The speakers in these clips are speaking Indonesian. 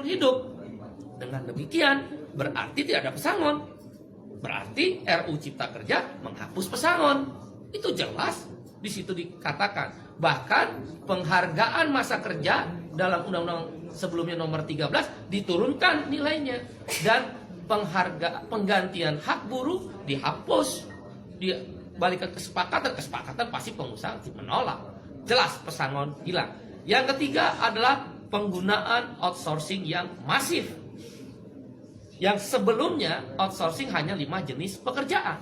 hidup. Dengan demikian berarti tidak ada pesangon. Berarti RUU Cipta Kerja menghapus pesangon. Itu jelas di situ dikatakan. Bahkan penghargaan masa kerja dalam undang-undang sebelumnya nomor 13 diturunkan nilainya, dan penggantian hak buruh dihapus. Dibalikan kesepakatan pasti pengusaha menolak. Jelas pesangon hilang. Yang ketiga adalah penggunaan outsourcing yang masif. Yang sebelumnya outsourcing hanya 5 jenis pekerjaan.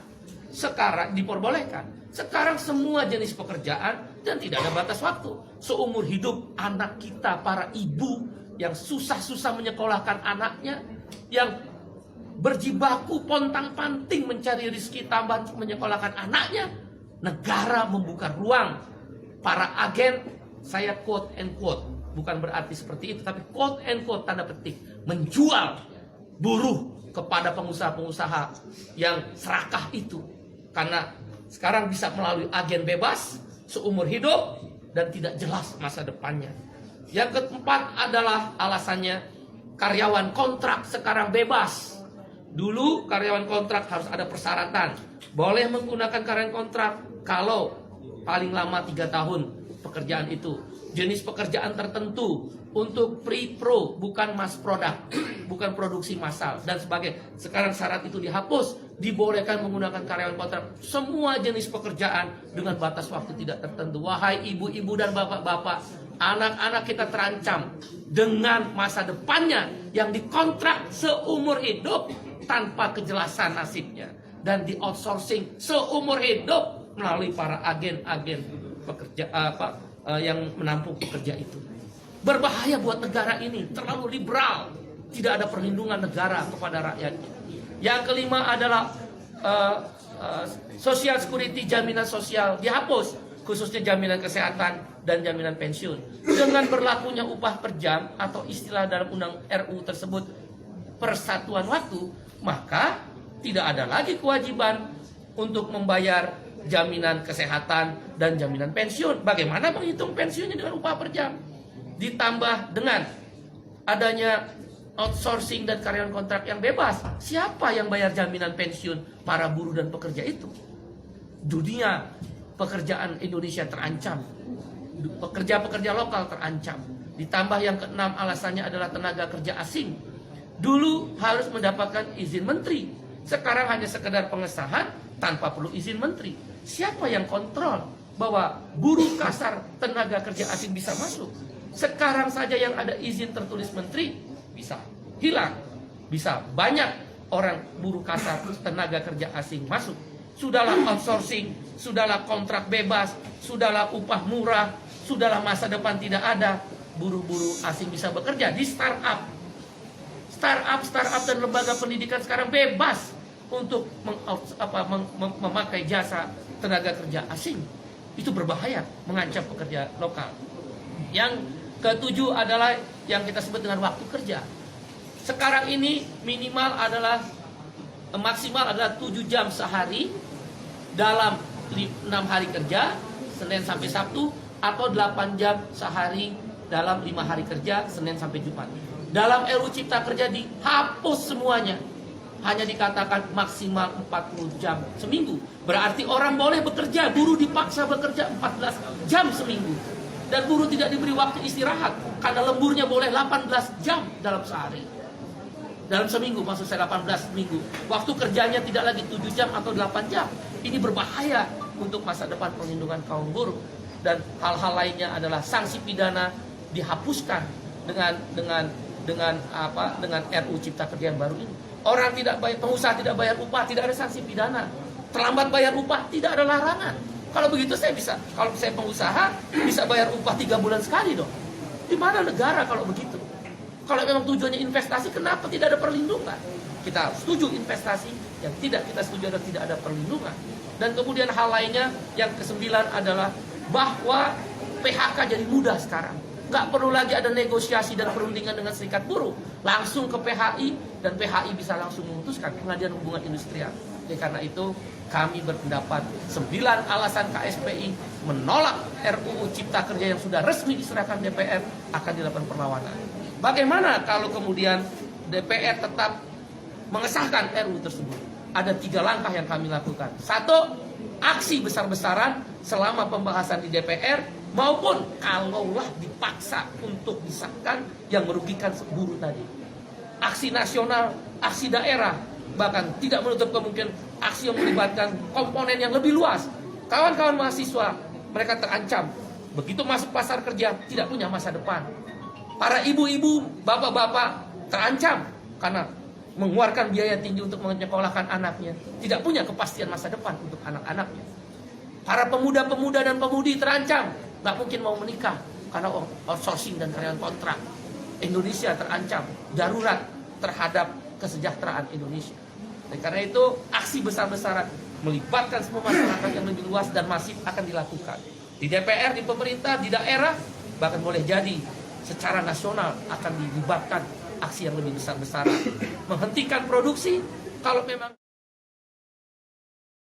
Sekarang diperbolehkan. Sekarang semua jenis pekerjaan dan tidak ada batas waktu. Seumur hidup anak kita, para ibu yang susah-susah menyekolahkan anaknya, yang berjibaku pontang-panting mencari rezeki tambahan untuk menyekolahkan anaknya, negara membuka ruang. Para agen, saya quote and quote, bukan berarti seperti itu, tapi quote and quote tanda petik, menjual buruh kepada pengusaha-pengusaha yang serakah itu. Karena sekarang bisa melalui agen bebas seumur hidup dan tidak jelas masa depannya. Yang keempat adalah alasannya karyawan kontrak sekarang bebas. Dulu karyawan kontrak harus ada persyaratan. Boleh menggunakan karyawan kontrak kalau paling lama 3 tahun pekerjaan itu. Jenis pekerjaan tertentu untuk pre-pro, bukan mass product, bukan produksi massal dan sebagainya. Sekarang syarat itu dihapus, dibolehkan menggunakan karyawan kontrak semua jenis pekerjaan dengan batas waktu tidak tertentu. Wahai ibu-ibu dan bapak-bapak, anak-anak kita terancam dengan masa depannya yang dikontrak seumur hidup tanpa kejelasan nasibnya dan di outsourcing seumur hidup melalui para agen-agen pekerja yang menampung pekerja itu. Berbahaya buat negara ini, terlalu liberal, tidak ada perlindungan negara kepada rakyatnya. Yang kelima adalah social security, jaminan sosial dihapus, khususnya jaminan kesehatan dan jaminan pensiun. Dengan berlakunya upah per jam atau istilah dalam undang RU tersebut persatuan waktu, maka tidak ada lagi kewajiban untuk membayar jaminan kesehatan dan jaminan pensiun. Bagaimana menghitung pensiunnya dengan upah per jam? Ditambah dengan adanya outsourcing dan karyawan kontrak yang bebas, siapa yang bayar jaminan pensiun para buruh dan pekerja itu? Dunia pekerjaan Indonesia terancam, pekerja-pekerja lokal terancam. Ditambah yang keenam alasannya adalah tenaga kerja asing. Dulu harus mendapatkan izin menteri, sekarang hanya sekedar pengesahan tanpa perlu izin menteri. Siapa yang kontrol bahwa buruh kasar tenaga kerja asing bisa masuk? Sekarang saja yang ada izin tertulis menteri bisa hilang. Bisa banyak orang buruh kasar tenaga kerja asing masuk. Sudahlah outsourcing, sudahlah kontrak bebas, sudahlah upah murah, sudahlah masa depan tidak ada. Buruh-buruh asing bisa bekerja di startup. Startup dan lembaga pendidikan sekarang bebas untuk memakai jasa tenaga kerja asing. Itu berbahaya, mengancam pekerja lokal. Yang ketujuh adalah yang kita sebut dengan waktu kerja. Sekarang ini maksimal adalah 7 jam sehari dalam 6 hari kerja, Senin sampai Sabtu, atau 8 jam sehari dalam 5 hari kerja, Senin sampai Jumat. Dalam RUU Cipta Kerja dihapus semuanya. Hanya dikatakan maksimal 40 jam seminggu. Berarti orang boleh bekerja, buruh dipaksa bekerja 14 jam seminggu. Dan buruh tidak diberi waktu istirahat, karena lemburnya boleh 18 jam dalam sehari. Dalam seminggu, maksud saya 18 minggu. Waktu kerjanya tidak lagi 7 jam atau 8 jam. Ini berbahaya untuk masa depan perlindungan kaum buruh. Dan hal-hal lainnya adalah sanksi pidana dihapuskan dengan RUU Cipta Kerja yang baru ini. Orang tidak bayar, pengusaha tidak bayar upah, tidak ada sanksi pidana. Terlambat bayar upah, tidak ada larangan. Kalau begitu kalau saya pengusaha bisa bayar upah 3 bulan sekali dong. Di mana negara kalau begitu? Kalau memang tujuannya investasi, kenapa tidak ada perlindungan? Kita setuju investasi, yang tidak kita setuju adalah tidak ada perlindungan. Dan kemudian hal lainnya yang ke-9 adalah bahwa PHK jadi mudah sekarang. Nggak perlu lagi ada negosiasi dan perundingan dengan serikat buruh. Langsung ke PHI dan PHI bisa langsung memutuskan, Pengadilan Hubungan Industrial. Oleh karena itu kami berpendapat 9 alasan KSPI menolak RUU Cipta Kerja yang sudah resmi diserahkan DPR akan dilakukan perlawanan. Bagaimana kalau kemudian DPR tetap mengesahkan RUU tersebut? Ada 3 langkah yang kami lakukan. 1, aksi besar-besaran selama pembahasan di DPR, maupun kalaulah dipaksa untuk disahkan yang merugikan buruh tadi. Aksi nasional, aksi daerah, bahkan tidak menutup kemungkinan aksi yang melibatkan komponen yang lebih luas. Kawan-kawan mahasiswa, mereka terancam. Begitu masuk pasar kerja, tidak punya masa depan. Para ibu-ibu, bapak-bapak terancam karena mengeluarkan biaya tinggi untuk menyekolahkan anaknya. Tidak punya kepastian masa depan untuk anak-anaknya. Para pemuda-pemuda dan pemudi terancam, nggak mungkin mau menikah karena outsourcing dan karyawan kontrak. Indonesia terancam, darurat terhadap kesejahteraan Indonesia. Dan karena itu aksi besar-besaran melibatkan semua masyarakat yang lebih luas dan masif akan dilakukan. Di DPR, di pemerintah, di daerah, bahkan boleh jadi secara nasional akan dilibatkan aksi yang lebih besar-besaran. Menghentikan produksi kalau memang